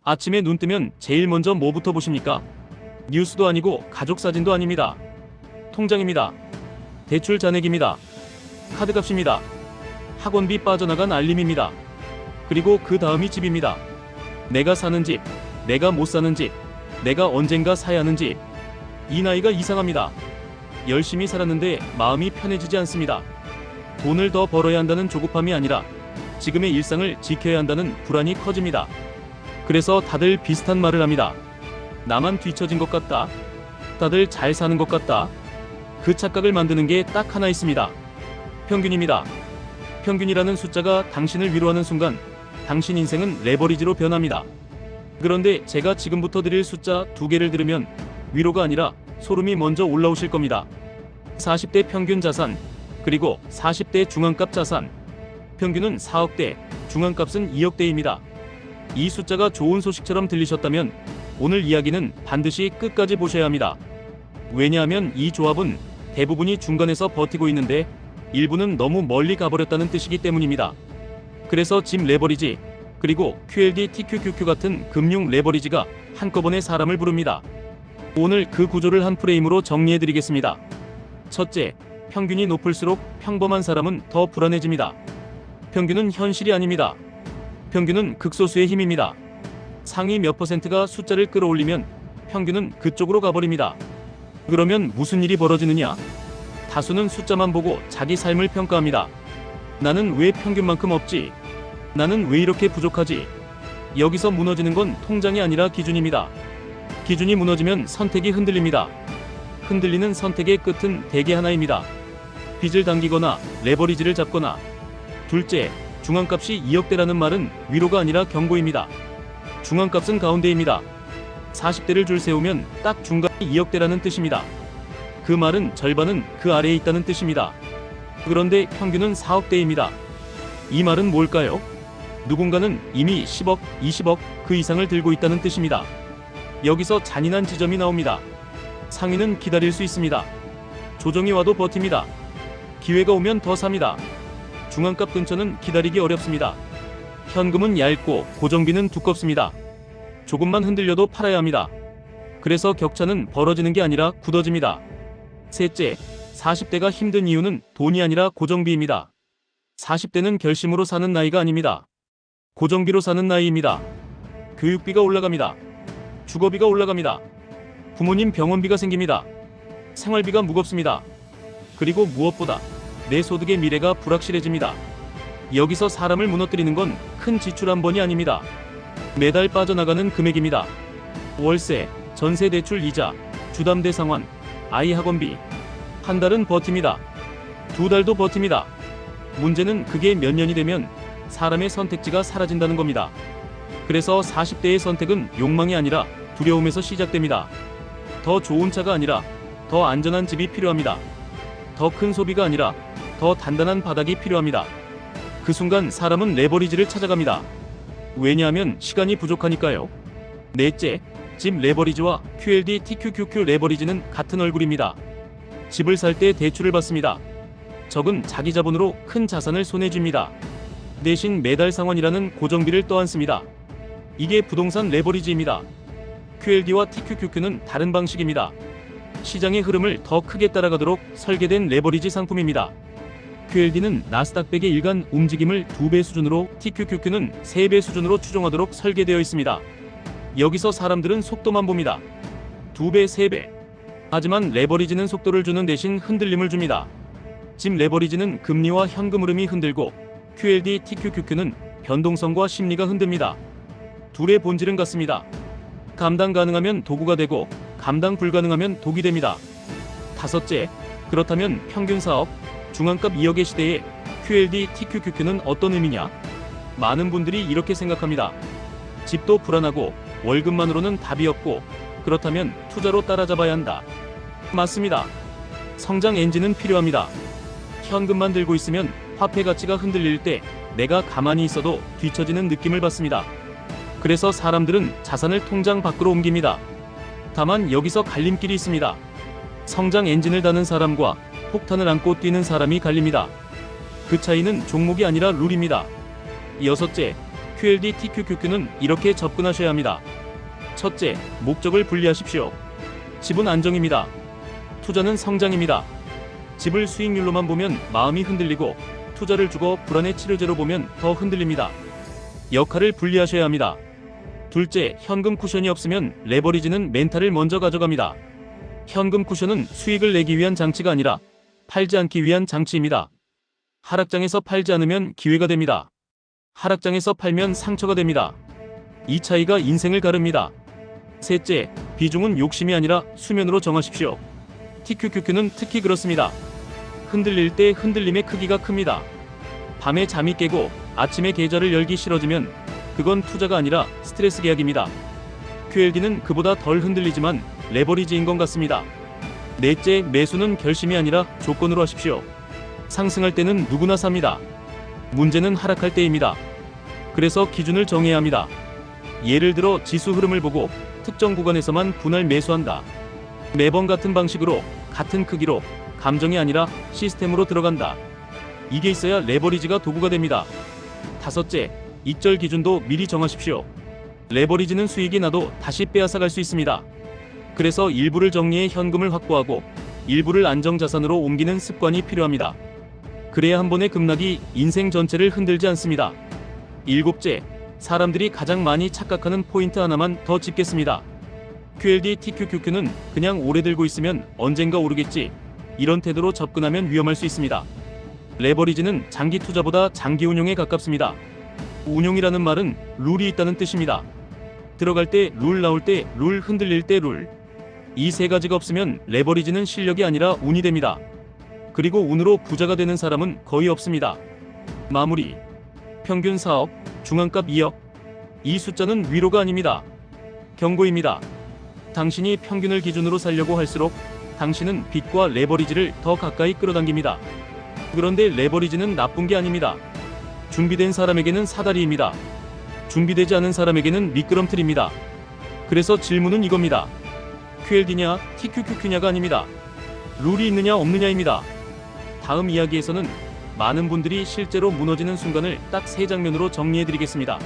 아침에 눈 뜨면 제일 먼저 뭐부터 보십니까? 뉴스도 아니고 가족 사진도 아닙니다. 통장입니다. 대출 잔액입니다. 카드값입니다. 학원비 빠져나간 알림입니다. 그리고 그 다음이 집입니다. 내가 사는 집, 내가 못 사는 집, 내가 언젠가 사야 하는 집. 이 나이가 이상합니다. 열심히 살았는데 마음이 편해지지 않습니다. 돈을 더 벌어야 한다는 조급함이 아니라 지금의 일상을 지켜야 한다는 불안이 커집니다. 그래서 다들 비슷한 말을 합니다. 나만 뒤처진 것 같다. 다들 잘 사는 것 같다. 그 착각을 만드는 게 딱 하나 있습니다. 평균입니다. 평균이라는 숫자가 당신을 위로하는 순간 당신 인생은 레버리지로 변합니다. 그런데 제가 지금부터 드릴 숫자 2개를 들으면 위로가 아니라 소름이 먼저 올라오실 겁니다. 40대 평균 자산, 그리고 40대 중앙값 자산. 평균은 4억대, 중앙값은 2억대입니다. 이 숫자가 좋은 소식처럼 들리셨다면 오늘 이야기는 반드시 끝까지 보셔야 합니다. 왜냐하면 이 조합은 대부분이 중간에서 버티고 있는데 일부는 너무 멀리 가버렸다는 뜻이기 때문입니다. 그래서 집 레버리지, 그리고 QLD, TQQQ 같은 금융 레버리지가 한꺼번에 사람을 부릅니다. 오늘 그 구조를 한 프레임으로 정리해드리겠습니다. 첫째, 평균이 높을수록 평범한 사람은 더 불안해집니다. 평균은 현실이 아닙니다. 평균은 극소수의 힘입니다. 상위 몇 %가 숫자를 끌어올리면 평균은 그쪽으로 가버립니다. 그러면 무슨 일이 벌어지느냐? 다수는 숫자만 보고 자기 삶을 평가합니다. 나는 왜 평균만큼 없지? 나는 왜 이렇게 부족하지? 여기서 무너지는 건 통장이 아니라 기준입니다. 기준이 무너지면 선택이 흔들립니다. 흔들리는 선택의 끝은 대개 하나입니다. 빚을 당기거나 레버리지를 잡거나. 둘째, 중앙값이 2억대라는 말은 위로가 아니라 경고입니다. 중앙값은 가운데입니다. 40대를 줄 세우면 딱 중간이 2억대라는 뜻입니다. 그 말은 절반은 그 아래에 있다는 뜻입니다. 그런데 평균은 4억대입니다. 이 말은 뭘까요? 누군가는 이미 10억, 20억 그 이상을 들고 있다는 뜻입니다. 여기서 잔인한 지점이 나옵니다. 상위는 기다릴 수 있습니다. 조정이 와도 버팁니다. 기회가 오면 더 삽니다. 중앙값 근처는 기다리기 어렵습니다. 현금은 얇고 고정비는 두껍습니다. 조금만 흔들려도 팔아야 합니다. 그래서 격차는 벌어지는 게 아니라 굳어집니다. 셋째, 40대가 힘든 이유는 돈이 아니라 고정비입니다. 40대는 결심으로 사는 나이가 아닙니다. 고정비로 사는 나이입니다. 교육비가 올라갑니다. 주거비가 올라갑니다. 부모님 병원비가 생깁니다. 생활비가 무겁습니다. 그리고 무엇보다 내 소득의 미래가 불확실해집니다. 여기서 사람을 무너뜨리는 건 큰 지출 한 번이 아닙니다. 매달 빠져나가는 금액입니다. 월세, 전세 대출 이자, 주담대 상환, 아이 학원비. 한 달은 버팁니다. 2달도 버팁니다. 문제는 그게 몇 년이 되면 사람의 선택지가 사라진다는 겁니다. 그래서 40대의 선택은 욕망이 아니라 두려움에서 시작됩니다. 더 좋은 차가 아니라 더 안전한 집이 필요합니다. 더 큰 소비가 아니라 더 단단한 바닥이 필요합니다. 그 순간 사람은 레버리지를 찾아갑니다. 왜냐하면 시간이 부족하니까요. 넷째, 집 레버리지와 QLD, TQQQ 레버리지는 같은 얼굴입니다. 집을 살 때 대출을 받습니다. 적은 자기 자본으로 큰 자산을 손에 쥡니다. 대신 매달 상환이라는 고정비를 떠안습니다. 이게 부동산 레버리지입니다. QLD와 TQQQ는 다른 방식입니다. 시장의 흐름을 더 크게 따라가도록 설계된 레버리지 상품입니다. QLD는 나스닥 100의 일간 움직임을 2배 수준으로, TQQQ는 3배 수준으로 추종하도록 설계되어 있습니다. 여기서 사람들은 속도만 봅니다. 2배, 3배. 하지만 레버리지는 속도를 주는 대신 흔들림을 줍니다. 집 레버리지는 금리와 현금 흐름이 흔들고 QLD, TQQQ는 변동성과 심리가 흔듭니다. 둘의 본질은 같습니다. 감당 가능하면 도구가 되고 감당 불가능하면 독이 됩니다. 다섯째, 그렇다면 평균 4억, 중앙값 2억의 시대에 QLD, TQQQ는 어떤 의미냐? 많은 분들이 이렇게 생각합니다. 집도 불안하고 월급만으로는 답이 없고 그렇다면 투자로 따라잡아야 한다. 맞습니다. 성장 엔진은 필요합니다. 현금만 들고 있으면 화폐 가치가 흔들릴 때 내가 가만히 있어도 뒤처지는 느낌을 받습니다. 그래서 사람들은 자산을 통장 밖으로 옮깁니다. 다만 여기서 갈림길이 있습니다. 성장 엔진을 다는 사람과 폭탄을 안고 뛰는 사람이 갈립니다. 그 차이는 종목이 아니라 룰입니다. 여섯째, QLD TQQQ는 이렇게 접근하셔야 합니다. 첫째, 목적을 분리하십시오. 집은 안정입니다. 투자는 성장입니다. 집을 수익률로만 보면 마음이 흔들리고 투자를 주고 불안의 치료제로 보면 더 흔들립니다. 역할을 분리하셔야 합니다. 둘째, 현금 쿠션이 없으면 레버리지는 멘탈을 먼저 가져갑니다. 현금 쿠션은 수익을 내기 위한 장치가 아니라 팔지 않기 위한 장치입니다. 하락장에서 팔지 않으면 기회가 됩니다. 하락장에서 팔면 상처가 됩니다. 이 차이가 인생을 가릅니다. 셋째, 비중은 욕심이 아니라 수면으로 정하십시오. TQQQ는 특히 그렇습니다. 흔들릴 때 흔들림의 크기가 큽니다. 밤에 잠이 깨고 아침에 계좌를 열기 싫어지면 그건 투자가 아니라 스트레스 계약입니다. QLD는 그보다 덜 흔들리지만 레버리지인 것 같습니다. 넷째, 매수는 결심이 아니라 조건으로 하십시오. 상승할 때는 누구나 삽니다. 문제는 하락할 때입니다. 그래서 기준을 정해야 합니다. 예를 들어 지수 흐름을 보고 특정 구간에서만 분할 매수한다. 매번 같은 방식으로 같은 크기로 감정이 아니라 시스템으로 들어간다. 이게 있어야 레버리지가 도구가 됩니다. 다섯째, 익절 기준도 미리 정하십시오. 레버리지는 수익이 나도 다시 빼앗아갈 수 있습니다. 그래서 일부를 정리해 현금을 확보하고 일부를 안정자산으로 옮기는 습관이 필요합니다. 그래야 한 번의 급락이 인생 전체를 흔들지 않습니다. 일곱째, 사람들이 가장 많이 착각하는 포인트 하나만 더 짚겠습니다. QLD TQQQ는 그냥 오래 들고 있으면 언젠가 오르겠지, 이런 태도로 접근하면 위험할 수 있습니다. 레버리지는 장기 투자보다 장기 운용에 가깝습니다. 운용이라는 말은 룰이 있다는 뜻입니다. 들어갈 때 룰, 나올 때 룰, 흔들릴 때 룰. 이 세 가지가 없으면 레버리지는 실력이 아니라 운이 됩니다. 그리고 운으로 부자가 되는 사람은 거의 없습니다. 마무리. 평균 4억, 중앙값 2억. 이 숫자는 위로가 아닙니다. 경고입니다. 당신이 평균을 기준으로 살려고 할수록 당신은 빚과 레버리지를 더 가까이 끌어당깁니다. 그런데 레버리지는 나쁜 게 아닙니다. 준비된 사람에게는 사다리입니다. 준비되지 않은 사람에게는 미끄럼틀입니다. 그래서 질문은 이겁니다. QLD냐 TQQQ냐가 아닙니다. 룰이 있느냐 없느냐입니다. 다음 이야기에서는 많은 분들이 실제로 무너지는 순간을 딱 3장면으로 정리해드리겠습니다.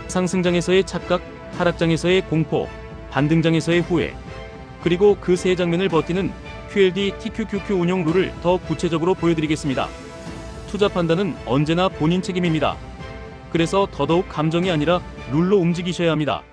상승장에서의 착각, 하락장에서의 공포, 반등장에서의 후회, 그리고 그 3장면을 버티는 QLD TQQQ 운용 룰을 더 구체적으로 보여드리겠습니다. 투자 판단은 언제나 본인 책임입니다. 그래서 더더욱 감정이 아니라 룰로 움직이셔야 합니다.